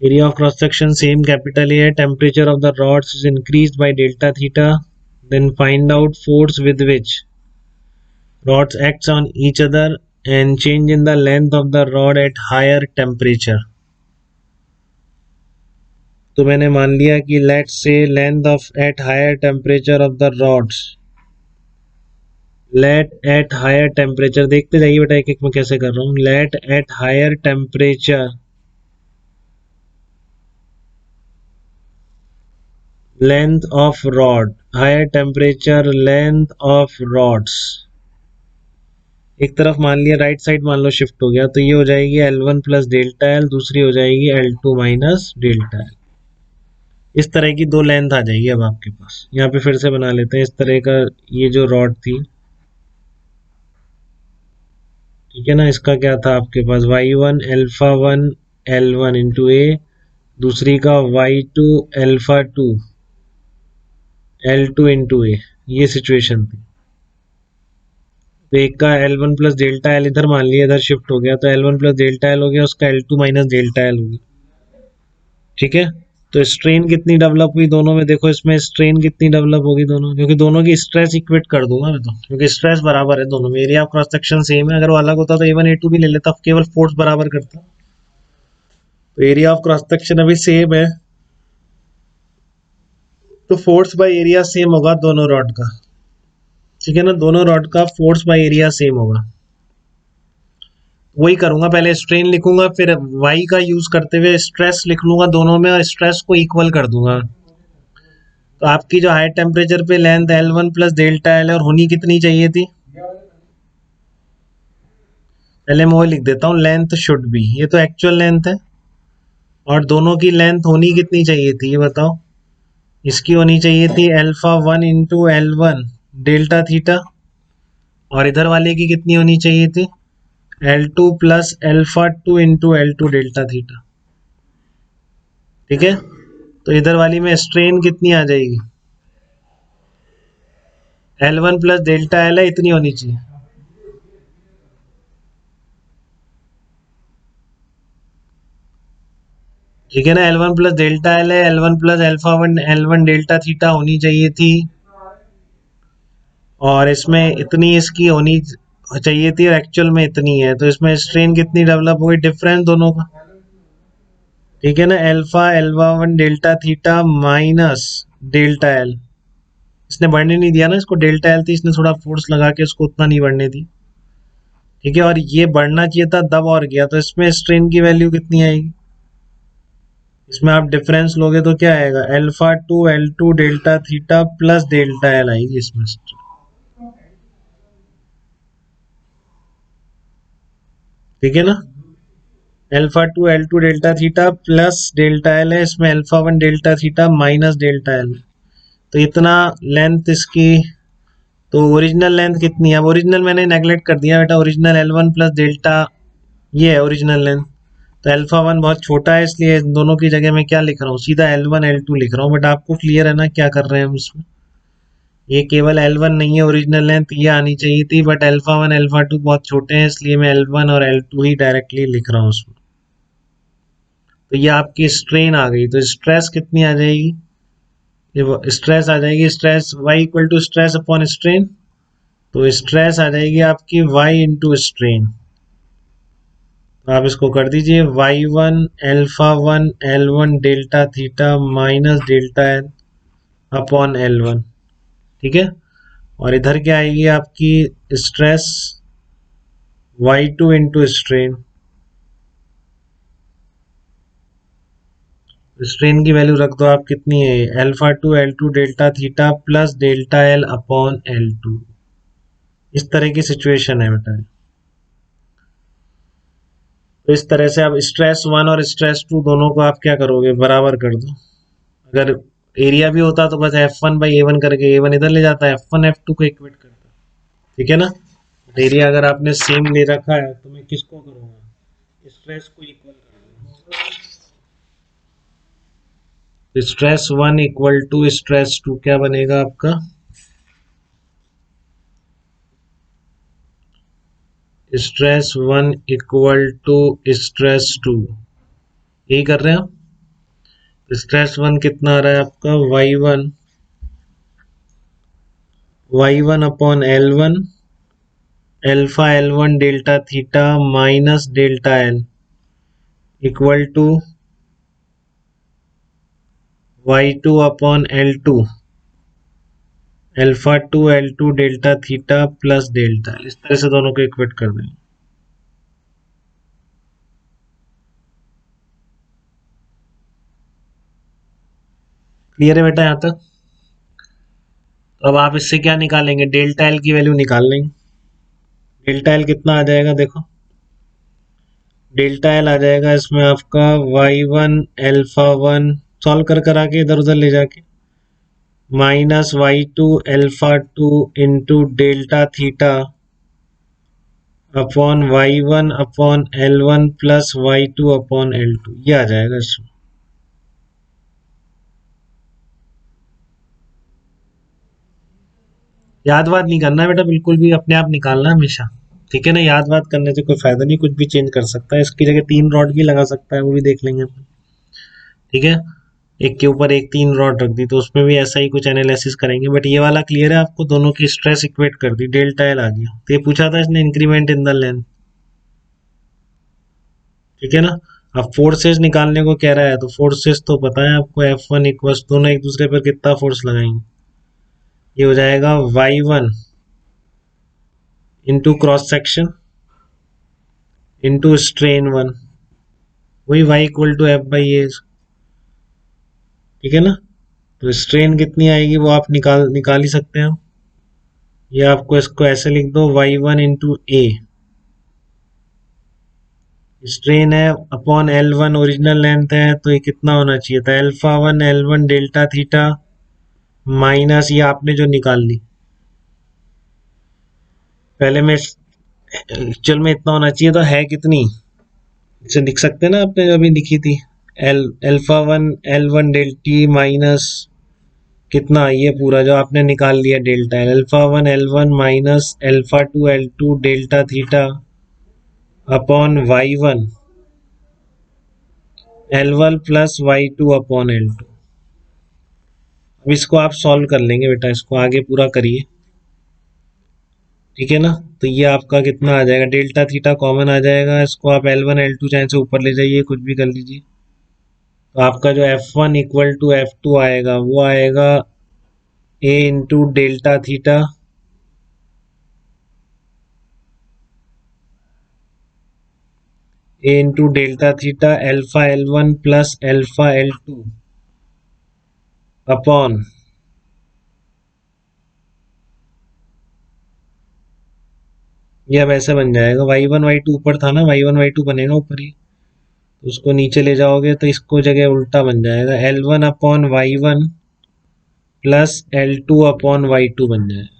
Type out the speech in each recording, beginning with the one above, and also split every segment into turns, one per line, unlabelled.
Area of cross section same capital A. Temperature of the rods is increased by delta theta. Then find out force with which rods acts on each other and change in the length of the rod at higher temperature. तो मैंने मान लिया कि let's say length of at higher temperature of the rods, let at higher temperature, देखते जाइए बेटा एक एक में कैसे कर रहा हूँ. Let at higher temperature length of rod, higher temperature length of rods. एक तरफ मान लिया, राइट साइड मान लो शिफ्ट हो गया, तो ये हो जाएगी L1 प्लस डेल्टा एल, दूसरी हो जाएगी L2 माइनस डेल्टा एल. इस तरह की दो लेंथ आ जाएगी अब आपके पास. यहाँ पे फिर से बना लेते हैं इस तरह का. ये जो रॉड थी, ठीक है ना, इसका क्या था आपके पास y1 अल्फा 1 L1 इंटू ए, दूसरी का y2 अल्फा 2 L2 इंटू ए. ये सिचुएशन थी. तो एक का L1 प्लस डेल्टा एल इधर मान लिया, इधर शिफ्ट हो गया, तो L1 प्लस डेल्टा एल हो गया, उसका L2 माइनस डेल्टा एल होगी. ठीक है. तो स्ट्रेन कितनी डेवलप हुई दोनों में, देखो इसमें स्ट्रेन कितनी डेवलप होगी दोनों, क्योंकि दोनों की स्ट्रेस इक्वेट कर दूंगा मैं तो, क्योंकि स्ट्रेस बराबर है दोनों में. Area of cross section same है. अगर वो अलग होता तो A1 A2 भी ले लेता, केवल फोर्स बराबर करता. तो एरिया ऑफ क्रॉस सेक्शन अभी सेम है, तो फोर्स बाय एरिया सेम होगा दोनों रॉड का. ठीक है ना, दोनों रॉड का फोर्स बाय एरिया सेम होगा. वही करूंगा, पहले स्ट्रेन लिखूंगा, फिर वाई का यूज करते हुए स्ट्रेस लिख लूंगा दोनों में और स्ट्रेस को इक्वल कर दूंगा. तो आपकी जो हाई टेम्परेचर पे length L1 plus delta L और होनी कितनी चाहिए थी, पहले मैं वो लिख देता हूँ, लेंथ शुड बी, ये तो एक्चुअल लेंथ है, और दोनों की लेंथ होनी कितनी चाहिए थी ये बताओ. इसकी होनी चाहिए थी alpha 1 into L1 delta theta, और इधर वाले की कितनी होनी चाहिए थी L2 plus alpha 2 into L2 delta theta. ठीक है. तो इधर वाली में स्ट्रेन कितनी आ जाएगी, L1 प्लस डेल्टा एल है, इतनी होनी चाहिए. ठीक है ना, L1 प्लस डेल्टा एल है, L1 plus alpha 1 L1 delta theta होनी चाहिए थी, और इसमें इतनी इसकी होनी चाहिए थी और एक्चुअल में इतनी है. तो इसमें स्ट्रेन कितनी डेवलप हुई, डिफरेंस दोनों का. ठीक है ना, alpha alpha 1 delta theta minus delta L. इसने बढ़ने नहीं दिया ना, इसको डेल्टा एल थी, इसने थोड़ा फोर्स लगा के इसको उतना नहीं बढ़ने दी. ठीक है, और ये बढ़ना चाहिए था, दब और गया, तो इसमें स्ट्रेन की वैल्यू कितनी आएगी, इसमें आप डिफरेंस लोगे तो क्या आएगा, alpha 2 L2 delta theta plus delta L आएगी इसमें. ठीक है ना, alpha 2 L2 delta theta plus delta L है, इसमें alpha 1 delta theta minus delta L. तो इतना लेंथ इसकी. तो ओरिजिनल लेंथ कितनी है, अब ओरिजिनल मैंने नेगलेक्ट कर दिया बेटा, ओरिजिनल L1 प्लस डेल्टा, ये है ओरिजिनल लेंथ. तो अल्फा 1 बहुत छोटा है, इसलिए दोनों की जगह मैं क्या लिख रहा हूँ, सीधा L1 L2 लिख रहा हूँ. बट आपको क्लियर है ना क्या कर रहे हैं हम इसमें. ये केवल L1 नहीं है ओरिजिनल लेंथ, ये आनी चाहिए थी, बट अल्फा 1 अल्फा 2 बहुत छोटे हैं, इसलिए मैं L1 और L2 ही डायरेक्टली लिख रहा हूँ उसमें. तो ये आपकी स्ट्रेन आ गई. तो स्ट्रेस कितनी आ जाएगी, ये स्ट्रेस आ जाएगी, stress y equal to stress upon strain. तो स्ट्रेस आ जाएगी आपकी y इंटू स्ट्रेन. तो आप इसको कर दीजिए, y1 alpha 1 L1 delta theta minus delta L upon L1. ठीक है, और इधर क्या आएगी आपकी stress y2 into strain. Strain की वैल्यू रख दो आप, कितनी है, alpha 2 L2 delta theta plus delta L upon L2. इस तरह की सिचुएशन है बेटा. तो इस तरह से आप स्ट्रेस 1 और स्ट्रेस 2 दोनों को आप क्या करोगे, बराबर कर दो. अगर एरिया भी होता तो बस F1 बाई A1 करके A1 इधर ले जाता है, F1 F2 को इक्वेट करता. ठीक है ना. एरिया अगर आपने सेम ले रखा है तो मैं किसको करूंगा, स्ट्रेस को इक्वल करूंगा. स्ट्रेस 1 इक्वल टू स्ट्रेस 2 क्या बनेगा आपका, स्ट्रेस 1 इक्वल टू स्ट्रेस 2, यही कर रहे हैं आप. स्ट्रेस वन कितना आ रहा है आपका y1 upon L1 alpha L1 delta theta minus delta L equal to y2 upon L2 alpha two L2 delta theta plus delta. इस तरह से दोनों को इक्वेट कर देंगे। क्लियर है बेटा यहाँ तक? तो अब आप इससे क्या निकालेंगे, डेल्टा एल की वैल्यू निकाल लेंगे। डेल्टा एल कितना आ जाएगा देखो, डेल्टा एल आ जाएगा इसमें आपका y1 अल्फा वन सॉल्व कर कर आके इधर उधर ले जाके minus y2 alpha two into delta theta upon y1 upon L1 plus y2 upon L2, ये आ जाएगा इसमें। याद वाद नहीं करना बेटा बिल्कुल भी, अपने आप निकालना हमेशा, ठीक है ना। याद वाद करने से कोई फायदा नहीं, कुछ भी चेंज कर सकता है। इसकी जगह 3 रॉड भी लगा सकता है, वो भी देख लेंगे अपन, ठीक है। एक के ऊपर एक 3 रॉड रख दी तो उसमें भी ऐसा ही कुछ एनालिसिस करेंगे। बट ये वाला क्लियर है आपको, दोनों की स्ट्रेस इक्वेट कर दी, डेल्टा एल आ गया। तो ये पूछा था इसने इंक्रीमेंट इन द लेंथ, ठीक है ना। अब फोर्सेस निकालने को कह रहा है, तो फोर्सेस तो पता है आपको, F1 इक्वल्स, दोनों एक दूसरे पर कितना फोर्स लगाएंगे, ये हो जाएगा y1 into cross section into strain one, वही y equal to F by A, ठीक है ना। तो स्ट्रेन कितनी आएगी वो आप निकाल ही सकते हैं। ये आपको इसको ऐसे लिख दो, y1 इंटू ए स्ट्रेन है अपॉन L1 ओरिजिनल लेंथ है, तो ये कितना होना चाहिए था, alpha one L1 delta theta minus ये आपने जो निकाल ली पहले में, एक्चुअल में इतना होना चाहिए, तो है कितनी, इसे लिख सकते हैं ना आपने जो अभी लिखी थी, L alpha one L1 delta minus कितना, ये पूरा जो आपने निकाल लिया delta L, alpha one L1 minus alpha two L2 delta theta upon y1 L1 plus y2 upon L2। अब इसको आप सॉल्व कर लेंगे बेटा, इसको आगे पूरा करिए, ठीक है ना। तो ये आपका कितना आ जाएगा, डेल्टा थीटा कॉमन आ जाएगा, इसको आप L1 L2 चाहे से ऊपर ले जाइए, कुछ भी कर लीजिए। तो आपका जो F1 इक्वल टू F2 आएगा वो आएगा a into delta theta a into delta theta alpha L1 plus alpha L2 upon ये अब ऐसे बन जाएगा, y1 y2 ऊपर था ना, y1 y2 बनेगा ऊपर ही, तो उसको नीचे ले जाओगे तो इसको जगह उल्टा बन जाएगा, L1 upon y1 plus L2 upon y2 बन जाएगा।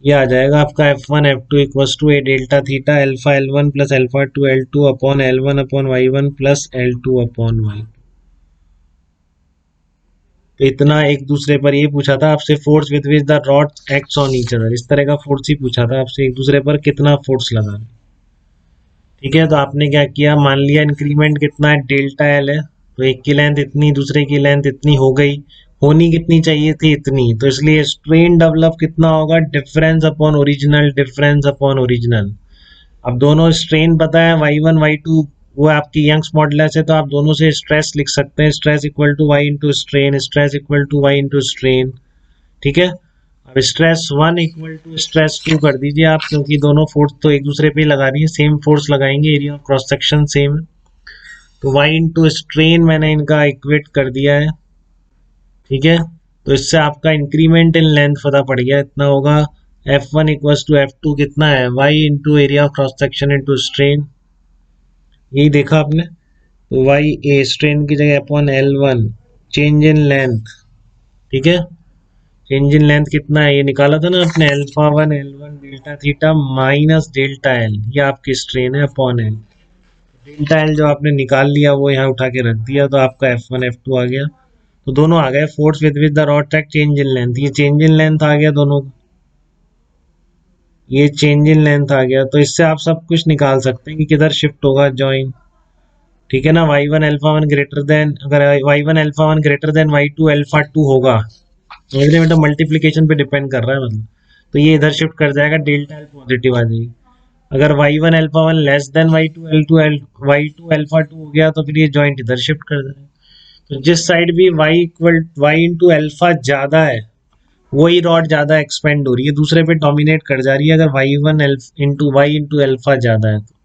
ये आ जाएगा आपका F1 F2 equals to a delta theta alpha L1 plus alpha two L2 upon L1 upon y1 plus L2 upon y। तो इतना एक दूसरे पर, ये पूछा था आपसे force with which the rod acts on each other, इस तरह का फोर्स ही पूछा था आपसे, एक दूसरे पर कितना फोर्स लगा, ठीक है। तो आपने क्या किया, मान लिया इंक्रीमेंट कितना है, डेल्टा एल है, तो एक की लेंथ इतनी, दूसरे की लेंथ इतनी हो गई, होनी कितनी चाहिए थी, इतनी, तो इसलिए स्ट्रेन डेवलप कितना होगा, difference upon original, difference upon original. अब दोनों स्ट्रेन पता है, y1 y2 वो आपकी यंग्स मॉडुलस है, तो आप दोनों से स्ट्रेस लिख सकते हैं, stress equal to y into strain, stress equal to y into strain, ठीक है। अब stress one equal to stress two कर दीजिए आप, क्योंकि दोनों फोर्स तो एक दूसरे पे लगा रही है, सेम फोर्स लगाएंगे, area of cross section same है, तो y इंटू स्ट्रेन मैंने इनका इक्वेट कर दिया है, ठीक है। तो इससे आपका इंक्रीमेंट इन लेंथ पता पड़ गया, इतना होगा F1 इक्वल्स टू F2 कितना है, y into area of cross section into strain, यही देखा आपने। तो y ए स्ट्रेन की जगह upon L1 change in length, ठीक है। चेंज इन लेंथ कितना है, ये निकाला था ना आपने, alpha one L1 delta theta minus delta L, ये आपकी स्ट्रेन है अपॉन एल, डेल्टा एल जो आपने निकाल लिया वो यहाँ उठा के रख दिया, तो आपका F1 F2 आ गया। तो दोनों आ गए, force with the rod track change in length, ये चेंज इन लेंथ आ गया दोनों का, ये चेंज इन लेंथ आ गया। तो इससे आप सब कुछ निकाल सकते हैं कि किधर शिफ्ट होगा जॉइन, ठीक है ना। y1 alpha one greater than, अगर y1 alpha one greater than y2 alpha two होगा, मतलब मल्टीप्लीकेशन पे डिपेंड कर रहा है मतलब, तो ये इधर शिफ्ट कर जाएगा, डेल्टा एल पॉजिटिव आ जाएगी। अगर y1 alpha one less than y2 L2 y2 alpha two हो गया तो फिर ये जॉइंट इधर शिफ्ट कर देगा। तो जिस साइड भी y equal y into alpha ज्यादा है वही रॉड ज्यादा एक्सपेंड हो रही है, दूसरे पे डोमिनेट कर जा रही है, अगर y1 इंटू अल्फा ज्यादा है तो।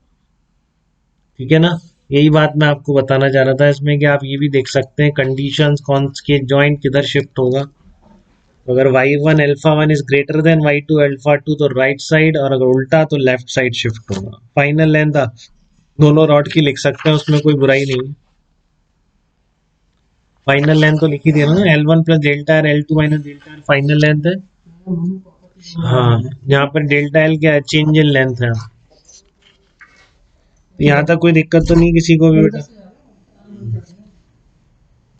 ठीक है ना। यही बात मैं आपको बताना चाह रहा था इसमें, कि आप ये भी देख सकते हैं कंडीशंस कौन के जॉइंट किधर शिफ्ट होगा। तो अगर y1 alpha one is greater than y2 alpha two तो राइट साइड, और अगर उल्टा तो लेफ्ट साइड शिफ्ट होगा। फाइनल लेंथ दोनों रॉड की लिख सकते हैं, उसमें कोई बुराई नहीं है। फाइनल लेंथ तो लिख ही दिया ना, L1 plus delta R L2 minus delta R final length है। हाँ, यहाँ पर डेल्टा एल क्या है, चेंज इन लेंथ है। यहाँ तक कोई दिक्कत तो नहीं किसी को भी बेटा?